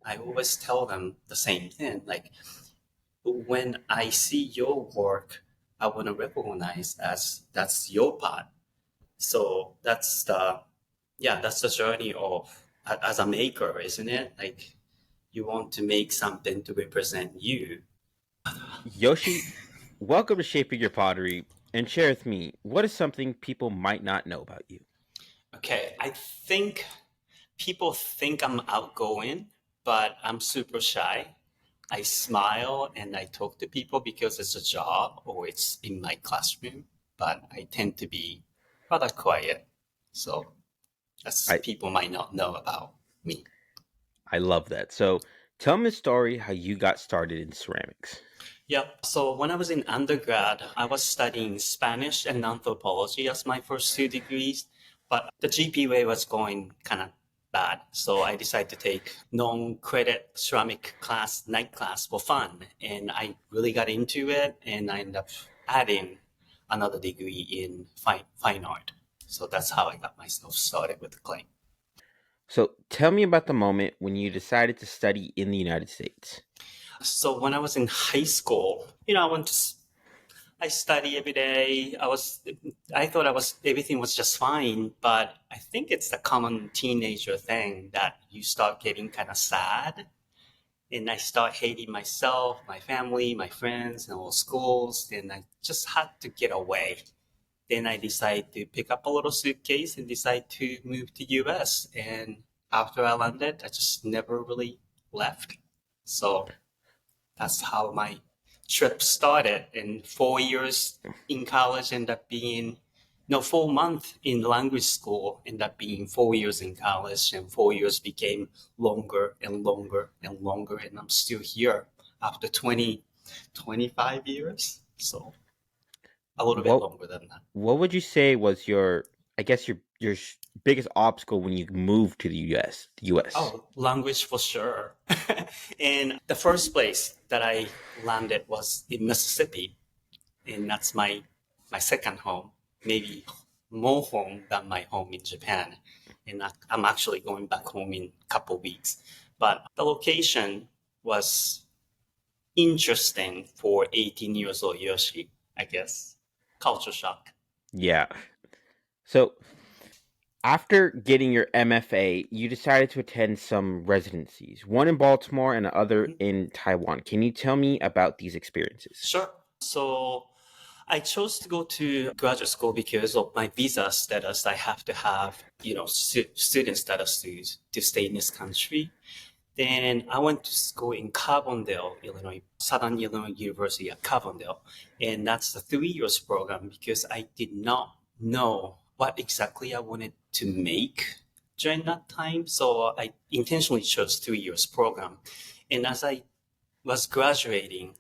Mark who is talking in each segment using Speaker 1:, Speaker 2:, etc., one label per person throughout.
Speaker 1: I always tell them the same thing. Like when I see your work, I want to recognize as that's your part. So that's the journey of as a maker, isn't it? Like you want to make something to represent you.
Speaker 2: Yoshi, welcome to Shaping Your Pottery, and share with me what is something people might not know about you.
Speaker 1: Okay, I think people think I'm outgoing, but I'm super shy. I smile and I talk to people because it's a job or it's in my classroom, but I tend to be rather quiet. So that's
Speaker 2: I
Speaker 1: people might not know about me.
Speaker 2: I love that. So, tell me a story how you got started in ceramics.
Speaker 1: Yep. So when I was in undergrad, I was studying Spanish and anthropology as my first two degrees, but the GPA was going kind of bad. So I decided to take non-credit ceramic class, night class for fun. And I really got into it and I ended up adding another degree in fine art. So that's how I got myself started with the clay.
Speaker 2: So, tell me about the moment when you decided to study in the United States.
Speaker 1: So when I was in high school, I went to I study every day. I thought everything was just fine, but I think it's the common teenager thing that you start getting kind of sad. And I start hating myself, my family, my friends, and all schools. And I just had to get away. Then I decided to pick up a little suitcase and decide to move to US. And after I landed, I just never really left. So that's how my trip started. And 4 years in college ended up being, no, 4 months in language school ended up being 4 years in college, and 4 years became longer and longer and longer. And I'm still here after 25 years. So a little bit
Speaker 2: What
Speaker 1: longer than that.
Speaker 2: what would you say was your I guess your biggest obstacle when you moved to the US? The US.
Speaker 1: Oh, language for sure. And the first place that I landed was in Mississippi, and that's my second home, maybe more home than my home in Japan. And I'm actually going back home in a couple of weeks. But the location was interesting for 18 years old Yoshi, I guess. Culture shock.
Speaker 2: Yeah. So, after getting your MFA, you decided to attend some residencies, one in Baltimore and the other
Speaker 1: Mhm.
Speaker 2: in Taiwan. Can you tell me about these experiences?
Speaker 1: Sure. So I chose to go to graduate school because of my visa status. I have to have, student status to stay in this country. Then I went to school in Carbondale, Illinois, Southern Illinois University at Carbondale. And that's the 3 years program because I did not know what exactly I wanted to make during that time. So I intentionally chose 3 years program. And as I was graduating,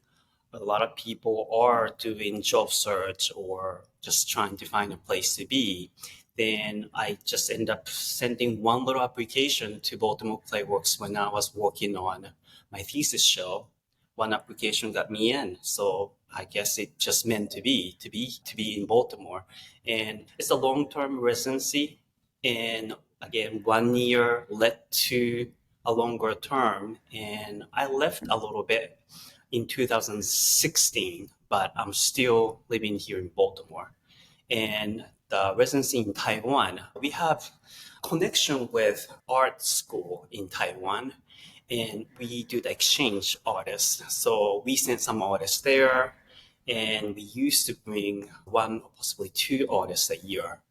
Speaker 1: a lot of people are doing job search or just trying to find a place to be. Then I just end up sending one little application to Baltimore Playworks when I was working on my thesis show. One application got me in, so I guess it just meant to be in Baltimore, and it's a long-term residency. And again, 1 year led to a longer term, and I left a little bit in 2016, but I'm still living here in Baltimore. And the residency in Taiwan, we have connection with art school in Taiwan, and we do the exchange artists. So we send some artists there, and we used to bring one or possibly two artists a year.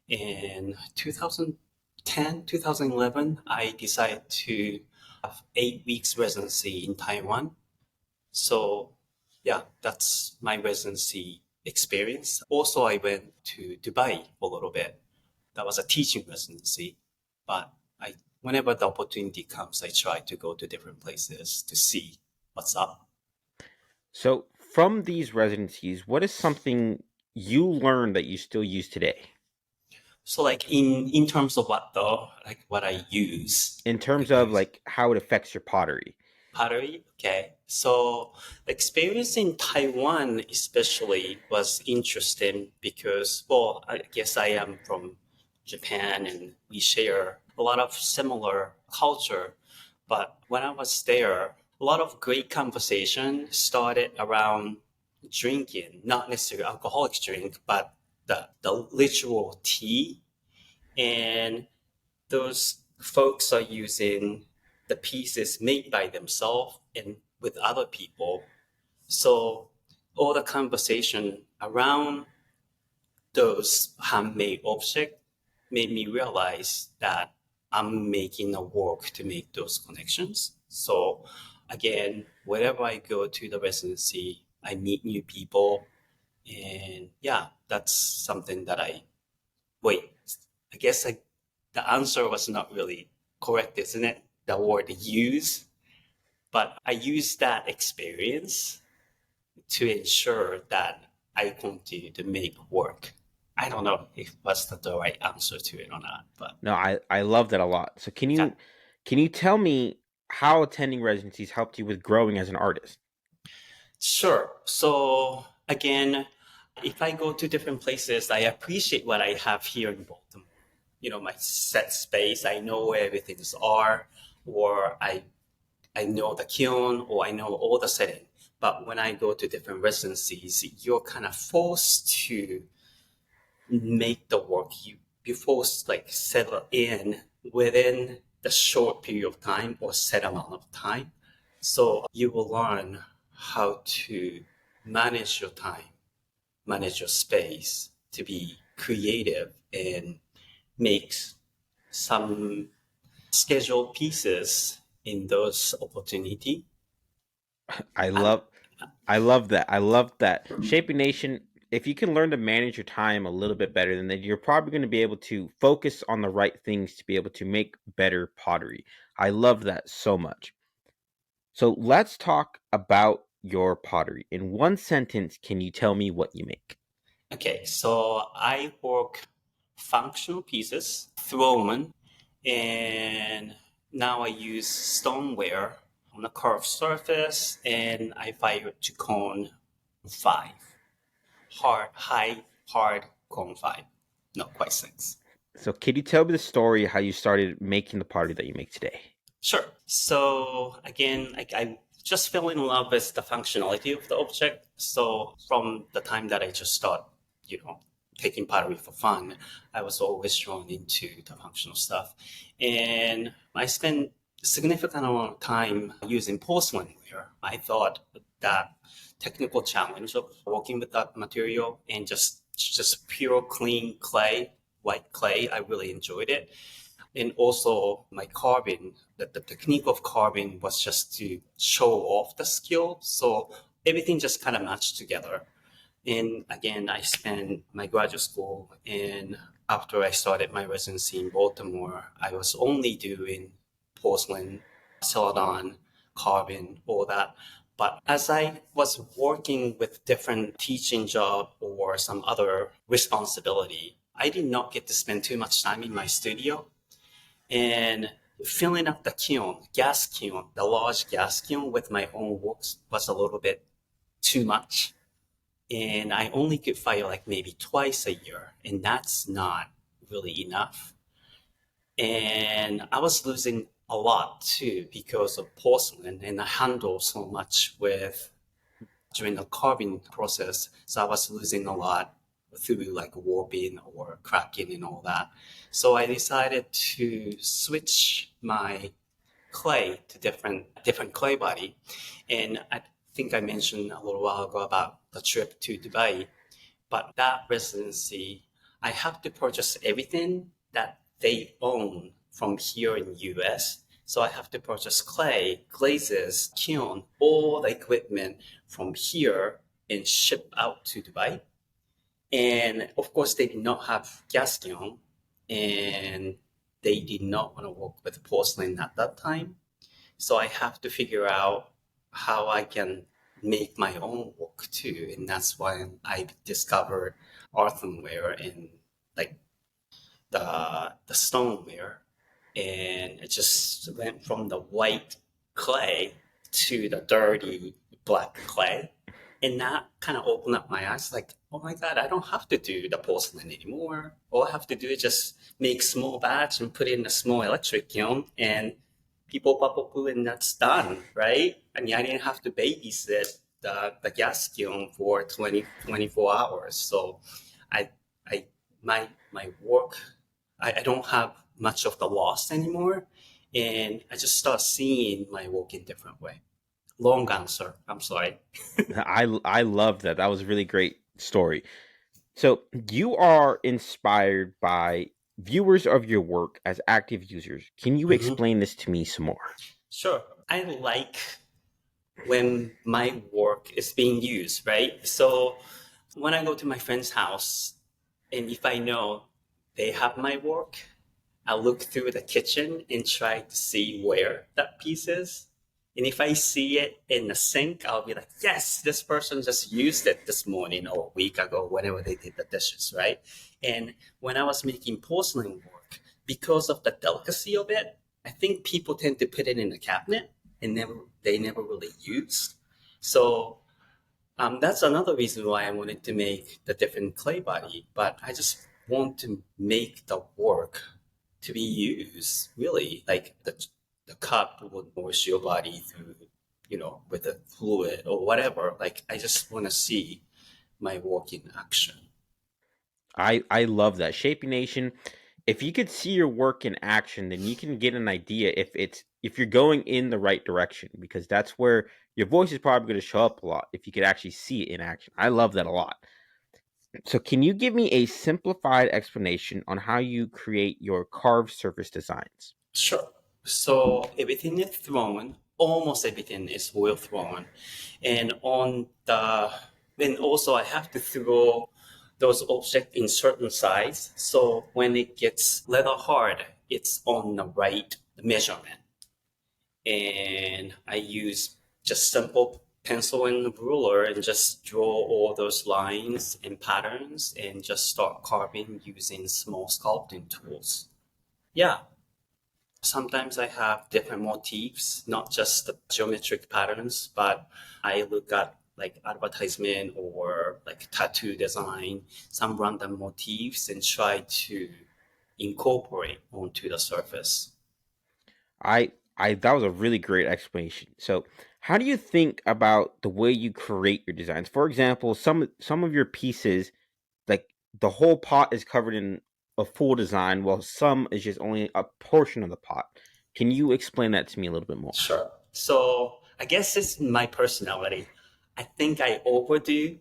Speaker 1: In 2010, 2011, I decided to have 8 weeks residency in Taiwan. So yeah, that's my residency experience. Also, I went to Dubai for a little bit. That was a teaching residency, but whenever the opportunity comes, I try to go to different places to see what's up.
Speaker 2: So, from these residencies, what is something you learned that you still use today
Speaker 1: So like in terms of what though, like what I use,
Speaker 2: in
Speaker 1: I
Speaker 2: terms of
Speaker 1: use
Speaker 2: like how it affects your pottery?
Speaker 1: pottery. Okay. So the experience in Taiwan especially was interesting because, well, I guess I am from Japan and we share a lot of similar culture. But when I was there, a lot of great conversation started around drinking, not necessarily alcoholic drink, but the literal tea. And those folks are using the pieces made by themselves and with other people. So all the conversation around those handmade objects made me realize that I'm making a work to make those connections. So again, wherever I go to the residency, I meet new people. And yeah, that's something that wait, I guess the answer was not really correct, isn't it? The word use, but I use that experience to ensure that I continue to make work. I don't know if that's the right answer to it or not, but
Speaker 2: No, I love that a lot. So
Speaker 1: yeah,
Speaker 2: can you tell me how attending residencies helped you with growing as an artist?
Speaker 1: sure. So again, if I go to different places, I appreciate what I have here in Baltimore. You know, my set space, I know where everything's are, or I know the kiln or I know all the setting. But when I go to different residencies, you're kind of forced to make the work you forced like settle in within the short period of time or set amount of time. So you will learn how to manage your time, manage your space to be creative and make some scheduled pieces in those opportunity.
Speaker 2: I
Speaker 1: And
Speaker 2: love I love that. I love that. Shaping Nation, if you can learn to manage your time a little bit better, then you're probably going to be able to focus on the right things to be able to make better pottery. I love that so much. So let's talk about your pottery. In one sentence, can you tell me what you make?
Speaker 1: okay, so I work functional pieces, thrown, and now I use stoneware on a curved surface, and I fire it to cone five, hard cone five, not quite six.
Speaker 2: So can you tell me the story how you started making the pottery that you make today?
Speaker 1: Sure. So again, I just fell in love with the functionality of the object. So from the time that I just started, you know, taking pottery for fun, I was always drawn into the functional stuff. And I spent a significant amount of time using porcelain ware. I thought that technical challenge of working with that material and just pure clean clay, white clay, I really enjoyed it. And also my carving, the technique of carving was just to show off the skill. So everything just kind of matched together. And again, I spent my graduate school, and after I started my residency in Baltimore, I was only doing porcelain, celadon, carving, all that. But as I was working with different teaching job or some other responsibility, I did not get to spend too much time in my studio. And filling up the kiln, gas kiln, the large gas kiln with my own works was a little bit too much. And I only could fire like maybe twice a year, and that's not really enough. And I was losing a lot too because of porcelain, and I handle so much with during the carving process. So I was losing a lot through like warping or cracking and all that. So I decided to switch my clay to different clay body. And I think I mentioned a little while ago about the trip to Dubai. But that residency, I have to purchase everything that they own from here in US. So I have to purchase clay, glazes, kiln, all the equipment from here and ship out to Dubai. And of course, they did not have gas kiln, and they did not want to work with porcelain at that time. So I have to figure out how I can make my own work too. And that's why I discovered earthenware and like the stoneware. And it just went from the white clay to the dirty black clay. And that kind of opened up my eyes like, oh my God, I don't have to do the porcelain anymore. All I have to do is just make small batch and put it in a small electric kiln, and people pop up and that's done, right? I mean, I didn't have to babysit the gas kiln for 24 hours. So I, I, my work, I don't have much of the loss anymore. And I just start seeing my work in different way. Long answer. I'm sorry.
Speaker 2: I love that. That was a really great story. So you are inspired by viewers of your work as active users. Can you
Speaker 1: Mhm.
Speaker 2: explain this to me some more?
Speaker 1: Sure. I like when my work is being used, right? So when I go to my friend's house, and if I know they have my work, I'll look through the kitchen and try to see where that piece is. And if I see it in the sink, I'll be like, yes, this person just used it this morning or a week ago, whenever they did the dishes, right? And when I was making porcelain work, because of the delicacy of it, I think people tend to put it in a cabinet and they never really use. So that's another reason why I wanted to make the different clay body, but I just want to make the work to be used, really. Like the cup would wash your body through, with the fluid or whatever. Like, I just want to see my work in action.
Speaker 2: I love that. Shaping Nation, if you could see your work in action, then you can get an idea if you're going in the right direction, because that's where your voice is probably going to show up a lot if you could actually see it in action. I love that a lot. So can you give me a simplified explanation on how you create your carved surface designs?
Speaker 1: Sure. So everything is thrown, almost everything is well thrown. And then also I have to throw those objects in certain size. So when it gets leather hard, it's on the right measurement. And I use just simple pencil and ruler and just draw all those lines and patterns and just start carving using small sculpting tools. Yeah, sometimes I have different motifs, not just the geometric patterns, but I look at like advertisement or like tattoo design, some random motifs, and try to incorporate onto the surface.
Speaker 2: I that was a really great explanation. So, how do you think about the way you create your designs? For example, some of your pieces, like the whole pot is covered in a full design, while some is just only a portion of the pot. Can you explain that to me a little bit more?
Speaker 1: Sure. So I guess it's my personality. I think I overdo.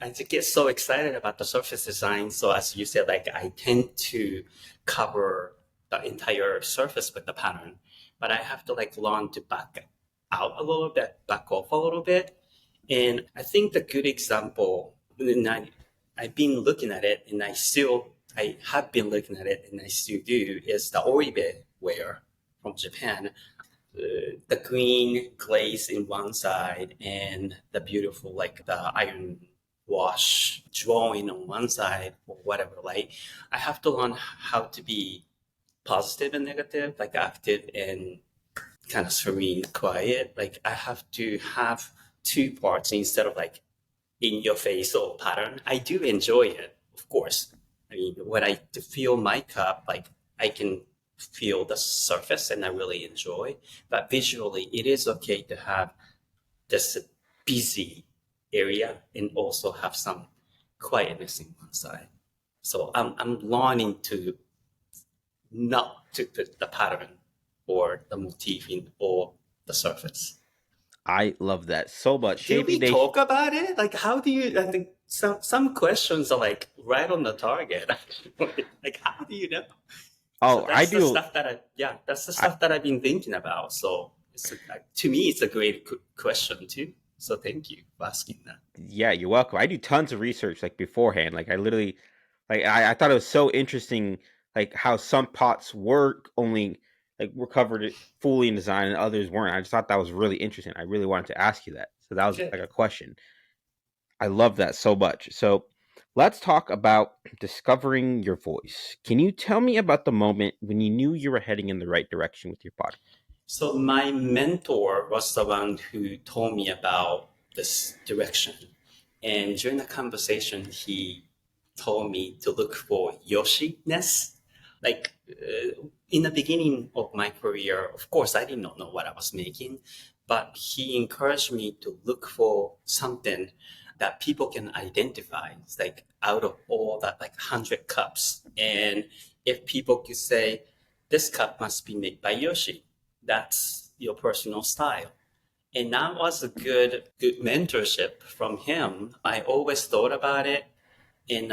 Speaker 1: I just get so excited about the surface design. So as you said, like I tend to cover the entire surface with the pattern, but I have to like learn to back out a little bit, back off a little bit. And I think the good example, and I've been looking at it and I have been looking at it and I still do, is the Oribe ware from Japan, the green glaze in one side and the beautiful like the iron wash drawing on one side or whatever. Like I have to learn how to be positive and negative, like active and kind of serene, quiet. Like I have to have two parts instead of like in your face or pattern. I do enjoy it, of course. I mean, when I feel my cup, like I can feel the surface and I really enjoy. But visually, it is okay to have this busy area and also have some quietness in one side. So I'm learning to not to put the pattern or the motif in or the surface.
Speaker 2: I love that so much.
Speaker 1: Did
Speaker 2: Shaping
Speaker 1: we
Speaker 2: Nation.
Speaker 1: talk about it? Like, how do you? I think some questions are like right on the target. Like, how do you know? So
Speaker 2: Oh, I
Speaker 1: that's the
Speaker 2: do.
Speaker 1: stuff that's the
Speaker 2: I,
Speaker 1: stuff that I've been thinking about. So to me, it's a great question too. So thank you for asking that.
Speaker 2: yeah, you're welcome. I do tons of research like beforehand. Like I literally, I thought it was so interesting, like how some pots work only like were covered fully in design and others weren't. I just thought that was really interesting. I really wanted to ask you that. So that was like
Speaker 1: Good.
Speaker 2: a question. I love that so much. So let's talk about discovering your voice. Can you tell me about the moment when you knew you were heading in the right direction with your body?
Speaker 1: So my mentor was the one who told me about this direction, and during the conversation, he told me to look for Yoshi-ness. Like in the beginning of my career, of course, I did not know what I was making, but he encouraged me to look for something that people can identify. It's like out of all that, like 100 cups. And if people could say, this cup must be made by Yoshi, that's your personal style. And that was a good mentorship from him. I always thought about it, and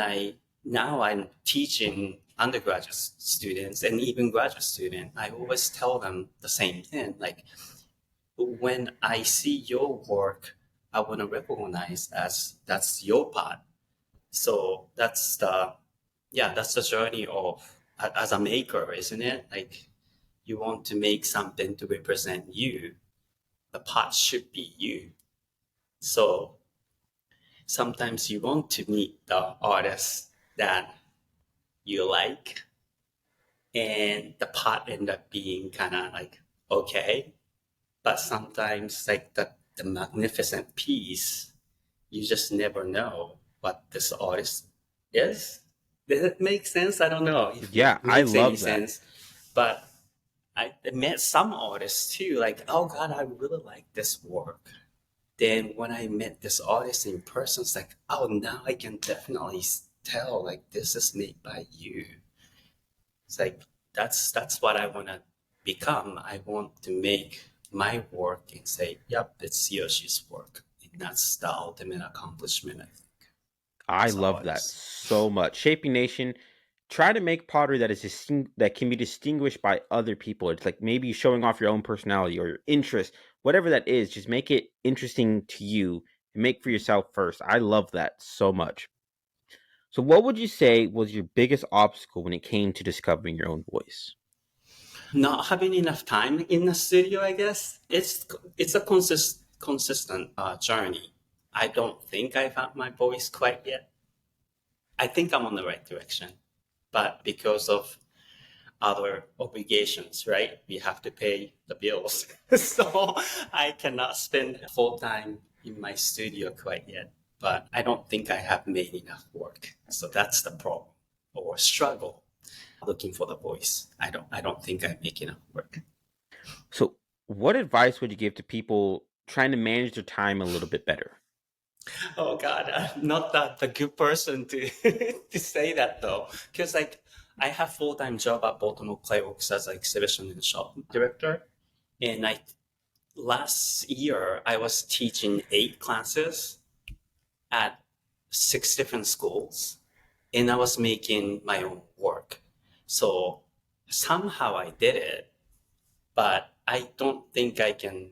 Speaker 1: now I'm teaching undergraduate students and even graduate students. I always tell them the same thing. Like when I see your work, I want to recognize as that's your part. So that's the journey of as a maker, isn't it? Like you want to make something to represent you. The part should be you. So sometimes you want to meet the artist that you like, and the part end up being kind of like okay, but sometimes like the magnificent piece, you just never know what this artist is. Does it make sense? I don't know if
Speaker 2: Yeah,
Speaker 1: it
Speaker 2: I
Speaker 1: makes any
Speaker 2: love that.
Speaker 1: sense, but I met some artists too, like, oh God, I really like this work. Then when I met this artist in person, it's like, oh, now I can definitely tell, like, this is made by you. It's like that's what I want to become. I want to make my work and say, yep, it's Yoshi's work. And that's the ultimate accomplishment, I think,
Speaker 2: I
Speaker 1: as an
Speaker 2: love that
Speaker 1: artist.
Speaker 2: so much. Shaping Nation, try to make pottery that is that can be distinguished by other people. It's like maybe showing off your own personality or your interest, whatever that is. Just make it interesting to you and make for yourself first. I love that so much. So, what would you say was your biggest obstacle when it came to discovering your own voice?
Speaker 1: Not having enough time in the studio, I guess. It's a consistent journey. I don't think I found my voice quite yet. I think I'm on the right direction, but because of other obligations, right? We have to pay the bills. So I cannot spend full time in my studio quite yet. But I don't think I have made enough work. So that's the problem or struggle looking for the voice. I don't think I make enough work.
Speaker 2: So, what advice would you give to people trying to manage their time a little bit better?
Speaker 1: Oh God, I'm not that the good person to to say that though, because like I have full time job at Baltimore Playworks as an exhibition and shop director, and I last year I was teaching 8 classes at 6 different schools, and I was making my own work. So somehow I did it, but I don't think I can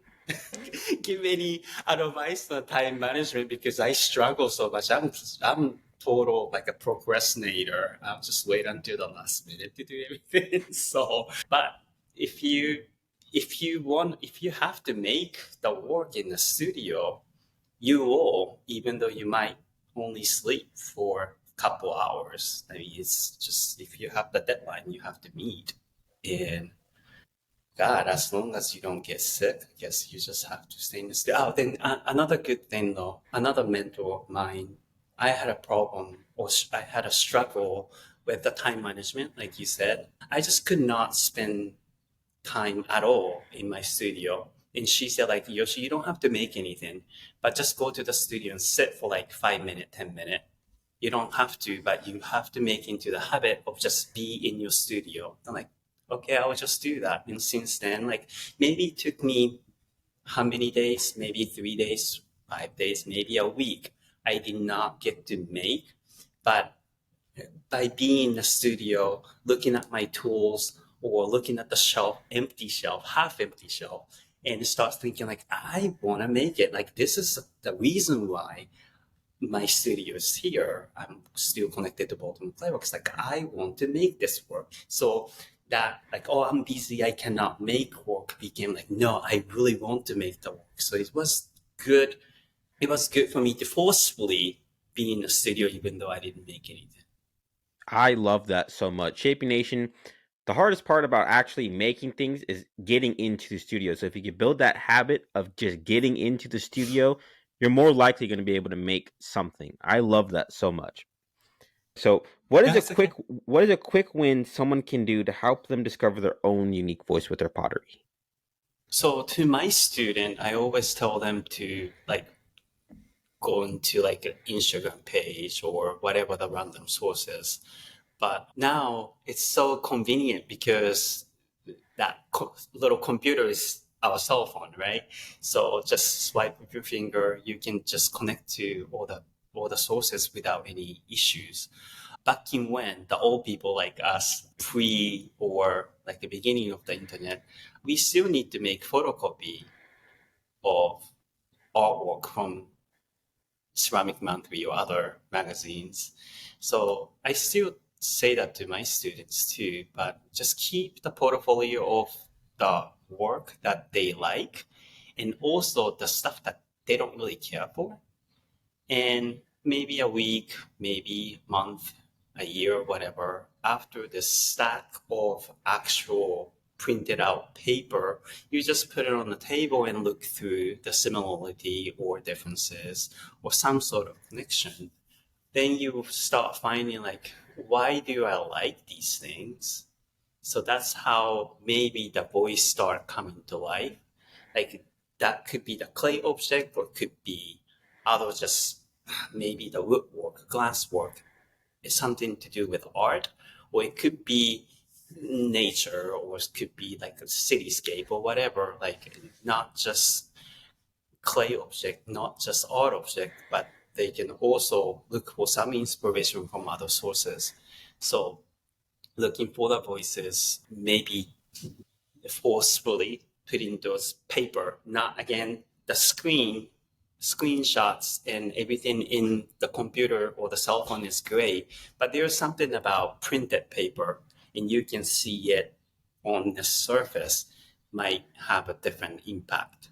Speaker 1: give any advice on time management because I struggle so much. I'm total like a procrastinator. I'll just wait until the last minute to do everything. So, but if you if you have to make the work in the studio, you will, even though you might only sleep for a couple hours. I mean, it's just if you have the deadline, you have to meet. And God, as long as you don't get sick, I guess you just have to stay in the studio. Oh, then another good thing though, another mentor of mine, I had a problem or I had a struggle with the time management, like you said. I just could not spend time at all in my studio. And she said, like, Yoshi, you don't have to make anything, but just go to the studio and sit for like 5 minutes, 10 minutes. You don't have to, but you have to make into the habit of just be in your studio. I'm like, okay, I will just do that. And since then, like maybe it took me how many days? Maybe 3 days, 5 days, maybe a week. I did not get to make, but by being in the studio, looking at my tools or looking at the shelf, empty shelf, half empty shelf, and start thinking like, I want to make it. Like this is the reason why my studio is here. I'm still connected to Baltimore Playworks. Like I want to make this work. So that like, oh, I'm busy. I cannot make work became like, no, I really want to make the work. So it was good. It was good for me to forcefully be in the studio, even though I didn't make anything.
Speaker 2: I love that so much. Shaping Nation, the hardest part about actually making things is getting into the studio. So if you can build that habit of just getting into the studio, you're more likely going to be able to make something. I love that so much. So, what is
Speaker 1: Yeah,
Speaker 2: a
Speaker 1: it's
Speaker 2: quick
Speaker 1: okay.
Speaker 2: what is a quick win someone can do to help them discover their own unique voice with their pottery?
Speaker 1: So to my student, I always tell them to like go into like an Instagram page or whatever the random source is. But now it's so convenient because that little computer is our cell phone, right? So just swipe with your finger, you can just connect to all the sources without any issues. Back in when the old people like us, pre or like the beginning of the internet, we still need to make photocopy of artwork from Ceramic Monthly or other magazines. So I still say that to my students too, but just keep the portfolio of the work that they like and also the stuff that they don't really care for. And maybe a week, maybe a month, a year, whatever, after the stack of actual printed out paper, you just put it on the table and look through the similarity or differences or some sort of connection. Then you start finding like, why do I like these things? So that's how maybe the voice start coming to life. Like that could be the clay object or it could be other just maybe the woodwork, glasswork. It's something to do with art, or it could be nature, or it could be like a cityscape or whatever. Like not just clay object, not just art object, but they can also look for some inspiration from other sources. So looking for the voices, maybe forcefully putting those paper, not again the screenshots and everything in the computer or the cell phone is great, but there's something about printed paper and you can see it on the surface might have a different impact.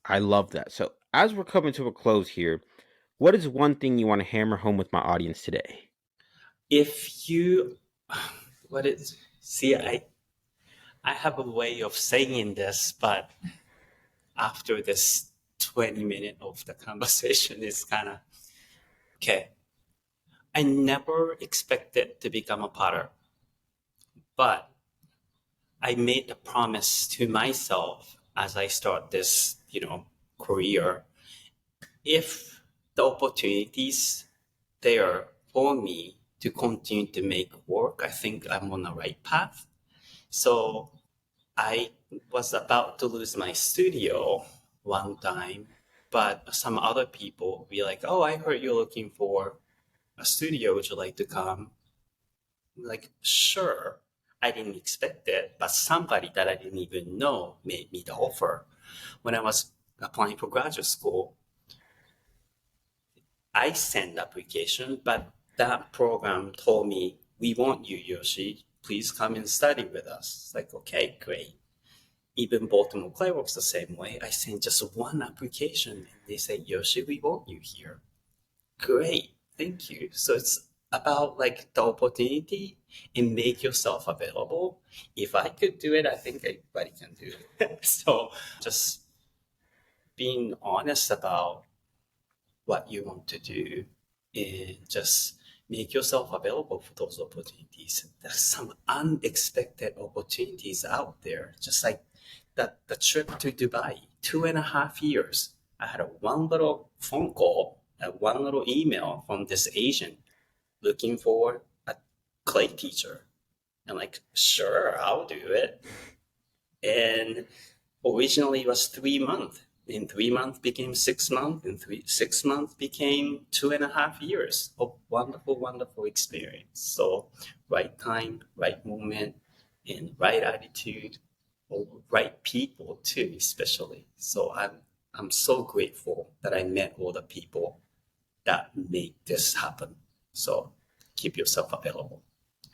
Speaker 2: I love that. So, as we're coming to a close here, what is one thing you want to hammer home with my audience today?
Speaker 1: If you what is see I have a way of saying this, but after this 20 minutes of the conversation is kind of okay. I never expected to become a potter, but I made a promise to myself as I start this, career. If the opportunities there for me to continue to make work, I think I'm on the right path. So I was about to lose my studio one time, but some other people be like, "Oh, I heard you're looking for a studio. Would you like to come?" Like, sure, I didn't expect it, but somebody that I didn't even know made me the offer. When I was applying for graduate school, I sent the application, but that program told me, we want you, Yoshi. Please come and study with us. It's like, okay, great. Even Baltimore Clay works the same way. I sent just one application and they said, Yoshi, we want you here. Great, thank you. So it's about like the opportunity and make yourself available. If I could do it, I think everybody can do it. So just being honest about what you want to do and just make yourself available for those opportunities. There's some unexpected opportunities out there, just like the trip to Dubai, 2.5 years. I had a one little phone call, one little email from this agent looking for a clay teacher. I'm like, sure, I'll do it. And originally it was 3 months. In 3 months became 6 months, and 6 months became 2.5 years of wonderful, wonderful experience. So right time, right moment, and right attitude, or right people too, especially. So I'm so grateful that I met all the people that make this happen. So keep yourself available.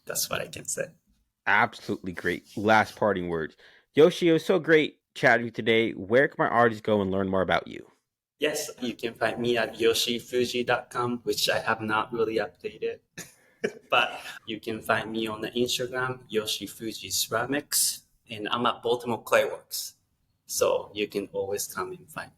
Speaker 1: That's what I can say.
Speaker 2: Absolutely great. Last parting words. Yoshi, it was so great chatting with you today. Where can my artists go and learn more about you?
Speaker 1: Yes, you can find me at yoshifuji.com, which I have not really updated, but you can find me on the Instagram, Yoshi Fuji Ceramics, and I'm at Baltimore Clayworks. So you can always come and find me